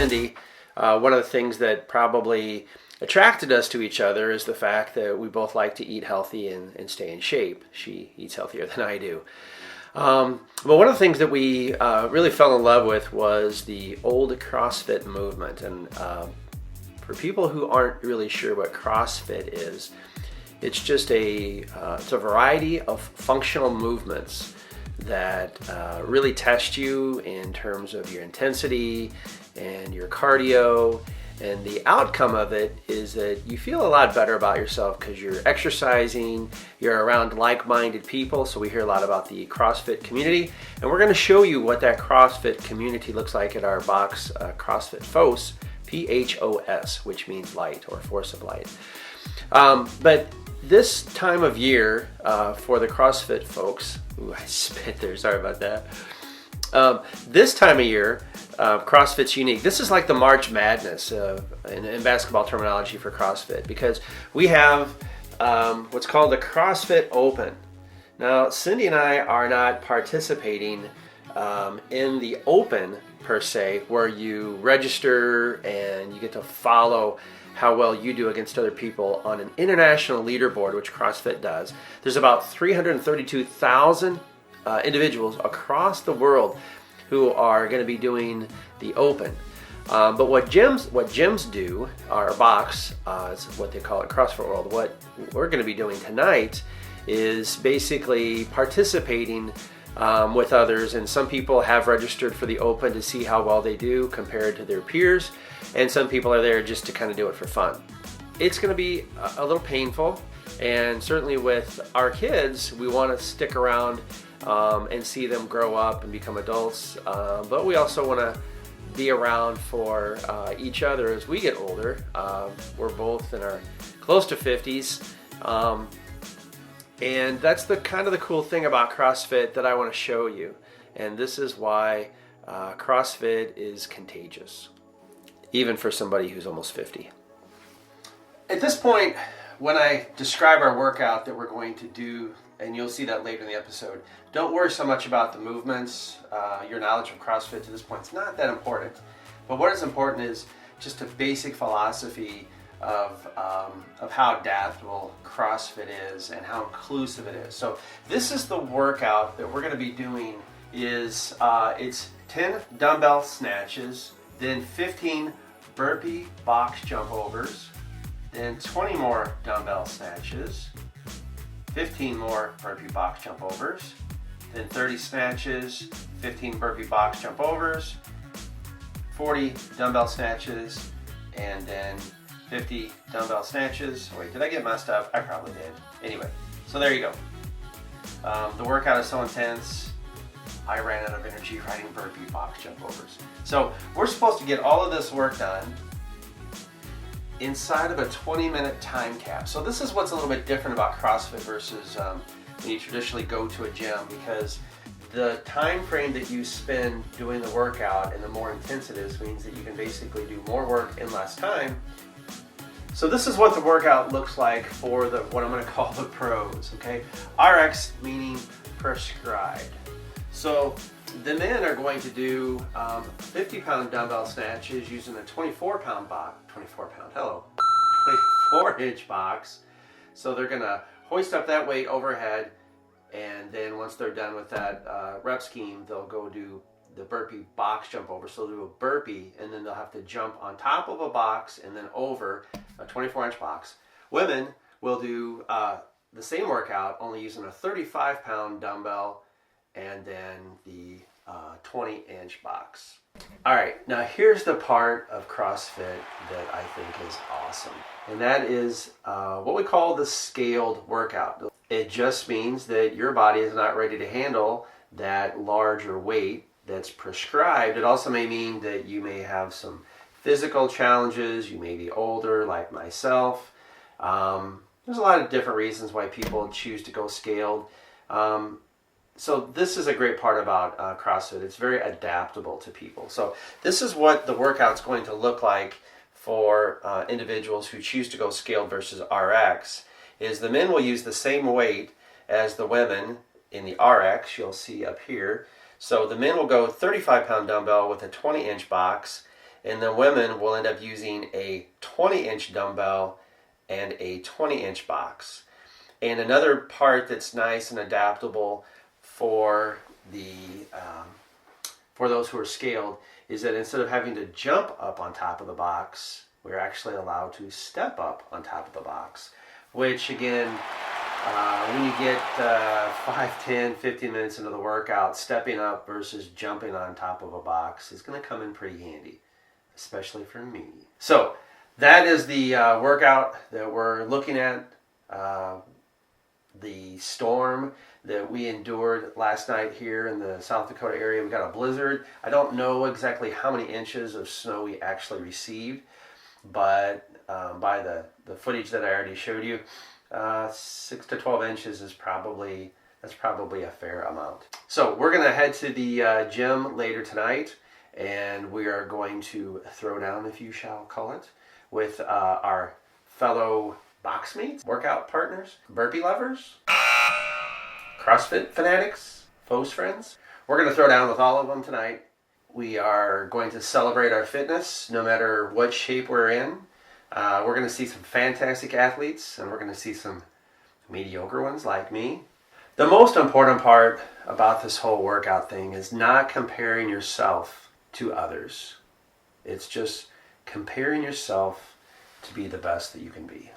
Cindy, one of the things that probably attracted us to each other is the fact that we both like to eat healthy and stay in shape. She eats healthier than I do. But one of the things that we really fell in love with was the old CrossFit movement. And for people who aren't really sure what CrossFit is, it's just it's a variety of functional movements that really test you in terms of your intensity and your cardio. And the outcome of it is that you feel a lot better about yourself because you're exercising, you're around like-minded people. So we hear a lot about the CrossFit community, and we're going to show you what that CrossFit community looks like at our box, CrossFit Phos, P-H-O-S, which means light or force of light. But this time of year for the CrossFit folks, ooh, I spit there, sorry about that. This time of year, CrossFit's unique. This is like the March Madness in basketball terminology for CrossFit, because we have what's called the CrossFit Open. Now, Cindy and I are not participating in the Open per se, where you register and you get to follow how well you do against other people on an international leaderboard, which CrossFit does. There's about 332,000 individuals across the world who are going to be doing the Open. But what gyms do, our box, is what they call it, CrossFit World. What we're going to be doing tonight is basically participating with others, and some people have registered for the Open to see how well they do compared to their peers, and some people are there just to kind of do it for fun. It's going to be a little painful, and certainly with our kids, we want to stick around and see them grow up and become adults, but we also want to be around for each other as we get older. We're both in our close to 50s, and that's the kind of the cool thing about CrossFit that I want to show you. And this is why CrossFit is contagious, even for somebody who's almost 50. At this point, when I describe our workout that we're going to do, and you'll see that later in the episode, don't worry so much about the movements. Your knowledge of CrossFit to this point is not that important. But what is important is just a basic philosophy of how adaptable CrossFit is and how inclusive it is. So this is the workout that we're going to be doing. It's 10 dumbbell snatches, then 15 burpee box jump overs, then 20 more dumbbell snatches, 15 more burpee box jump overs, then 30 snatches, 15 burpee box jump overs, 40 dumbbell snatches, and then 50 dumbbell snatches. Wait, did I get messed up? I probably did. Anyway, so there you go. The workout is so intense, I ran out of energy riding burpee box jump overs. So we're supposed to get all of this work done inside of a 20-minute time cap. So this is what's a little bit different about CrossFit versus when you traditionally go to a gym, because the time frame that you spend doing the workout and the more intense it is means that you can basically do more work in less time. So this is what the workout looks like for what I'm going to call the pros, okay? RX meaning prescribed. So the men are going to do 50-pound dumbbell snatches using a 24-pound box, 24-inch box. So they're going to hoist up that weight overhead, and then once they're done with that rep scheme, they'll go do the burpee box jump over. So they'll do a burpee, and then they'll have to jump on top of a box and then over a 24-inch box. Women will do the same workout, only using a 35-pound dumbbell and then the 20-inch box. All right, now here's the part of CrossFit that I think is awesome, and that is what we call the scaled workout. It just means that your body is not ready to handle that larger weight that's prescribed. It also may mean that you may have some physical challenges, you may be older like myself. There's a lot of different reasons why people choose to go scaled. So this is a great part about CrossFit. It's very adaptable to people. So this is what the workout's going to look like for individuals who choose to go scaled versus RX. Is the men will use the same weight as the women in the RX, you'll see up here. So the men will go 35-pound dumbbell with a 20-inch box, And the women will end up using a 20-inch dumbbell and a 20-inch box. And another part that's nice and adaptable for those who are scaled is that instead of having to jump up on top of the box, we're actually allowed to step up on top of the box, which again, when you get 5, 10, 15 minutes into the workout, stepping up versus jumping on top of a box is going to come in pretty handy, especially for me. So that is the workout that we're looking at. The storm that we endured last night here in the South Dakota area. We got a blizzard. I don't know exactly how many inches of snow we actually received, but by the footage that I already showed you, 6 to 12 inches is probably a fair amount. So we're going to head to the gym later tonight, and we are going to throw down, if you shall call it, with our fellow box mates, workout partners, burpee lovers, CrossFit fanatics, Phos friends. We're going to throw down with all of them tonight. We are going to celebrate our fitness no matter what shape we're in. We're going to see some fantastic athletes, and we're going to see some mediocre ones like me. The most important part about this whole workout thing is not comparing yourself to others. It's just comparing yourself to be the best that you can be.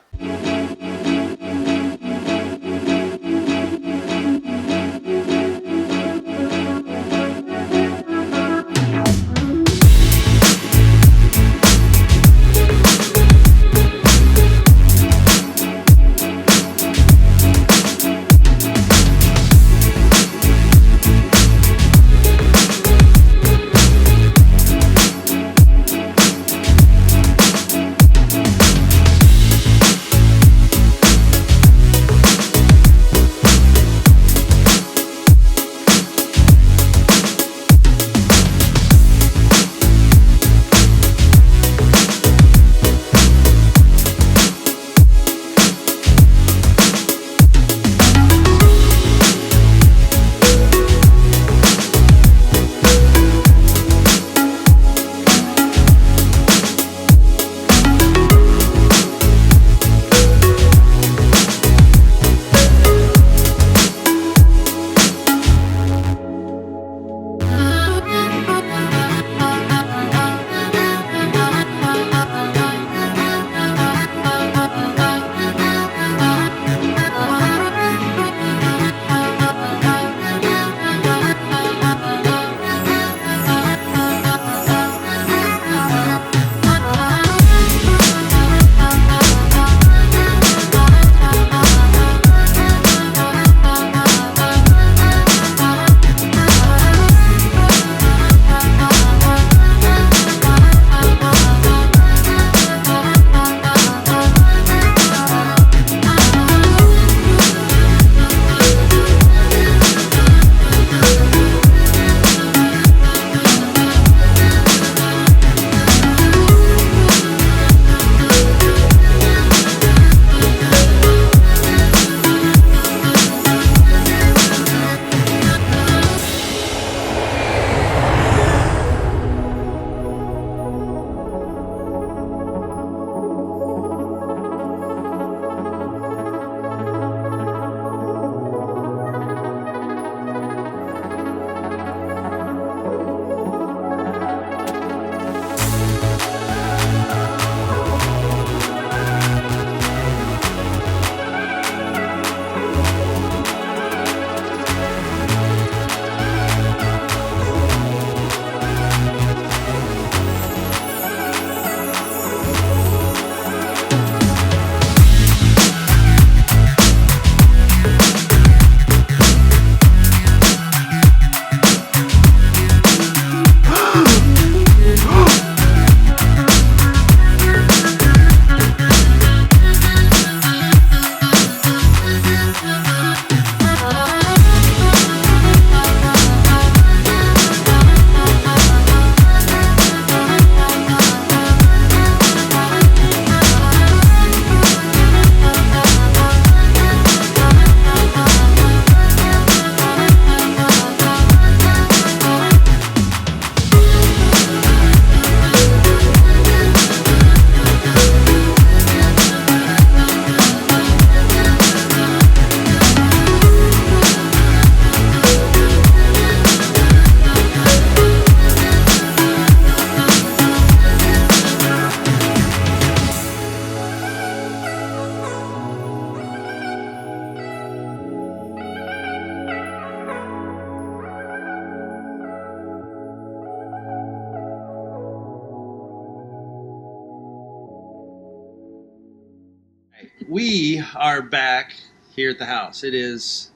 We are back here at the house. It is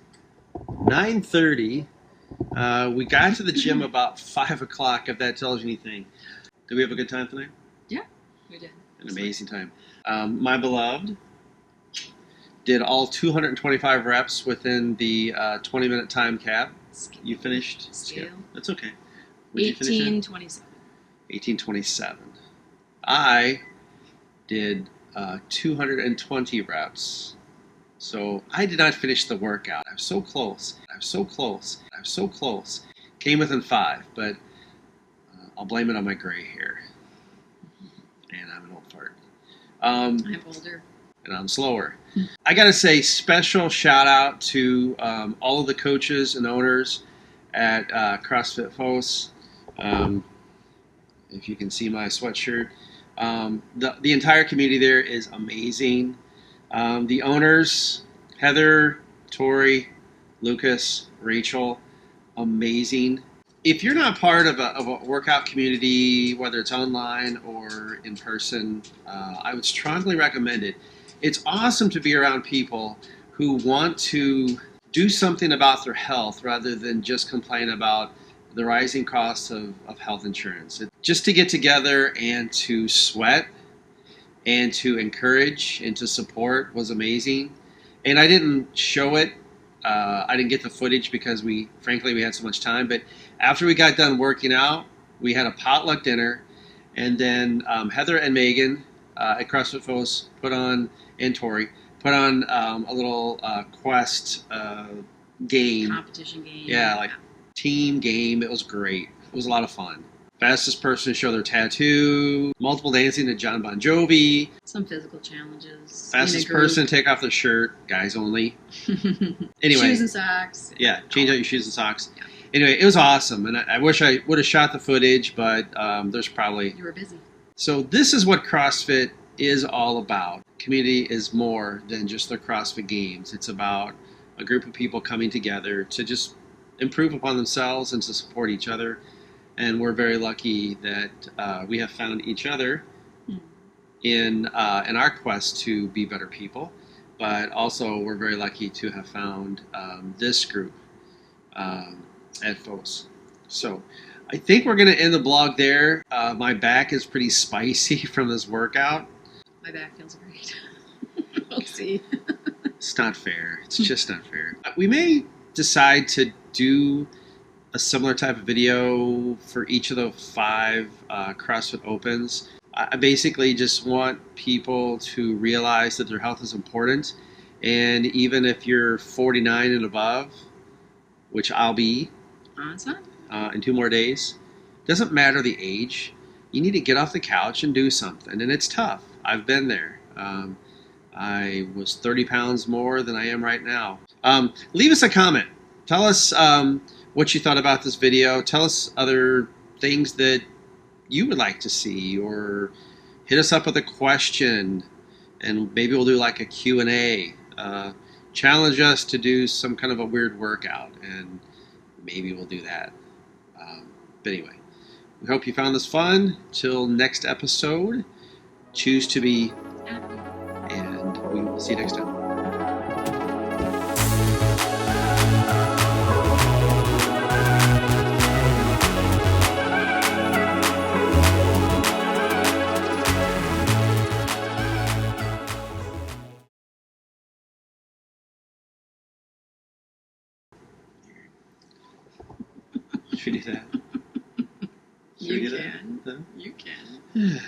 9:30. We got to the gym about 5 o'clock, if that tells you anything. Did we have a good time tonight? Yeah, we did. An amazing time. My beloved did all 225 reps within the 20-minute time cap. You finished? Scale. That's okay. 18:27. 18:27. I did 220 reps. So I did not finish the workout. I was so close. Came within 5, but I'll blame it on my gray hair. And I'm an old fart. I'm older. And I'm slower. I got to say, special shout out to all of the coaches and owners at CrossFit Phos. If you can see my sweatshirt. The entire community there is amazing. The owners, Heather, Tori, Lucas, Rachel, amazing. If you're not part of a workout community, whether it's online or in person, I would strongly recommend it. It's awesome to be around people who want to do something about their health rather than just complain about the rising costs of health insurance. Just to get together and to sweat and to encourage and to support was amazing. And I didn't show it. I didn't get the footage because we had so much time. But after we got done working out, we had a potluck dinner. And then Heather and Megan at CrossFit Phos and Tori put on a little quest game. Competition game. Yeah, team game. It was great. It was a lot of fun. Fastest person to show their tattoo. Multiple dancing to John Bon Jovi. Some physical challenges. Fastest person to take off their shirt. Guys only. Anyway. Shoes and socks. Yeah, change out your shoes and socks. Yeah. Anyway, it was awesome. And I wish I would have shot the footage, but there's probably... You were busy. So this is what CrossFit is all about. Community is more than just the CrossFit Games. It's about a group of people coming together to just improve upon themselves and to support each other. And we're very lucky that we have found each other in our quest to be better people. But also we're very lucky to have found this group at Phos. So I think we're going to end the blog there. My back is pretty spicy from this workout. My back feels great. We'll see. It's not fair. It's just not fair. We may decide to do a similar type of video for each of the 5 CrossFit Opens. I basically just want people to realize that their health is important. And even if you're 49 and above, which I'll be in 2 more days, doesn't matter the age. You need to get off the couch and do something. And it's tough. I've been there. I was 30 pounds more than I am right now. Leave us a comment. Tell us what you thought about this video. Tell us other things that you would like to see, or hit us up with a question, and maybe we'll do like a Q&A. Challenge us to do some kind of a weird workout, and maybe we'll do that. But anyway, we hope you found this fun. Till next episode, choose to be happy, and we will see you next time. Should we do that? You can. You can.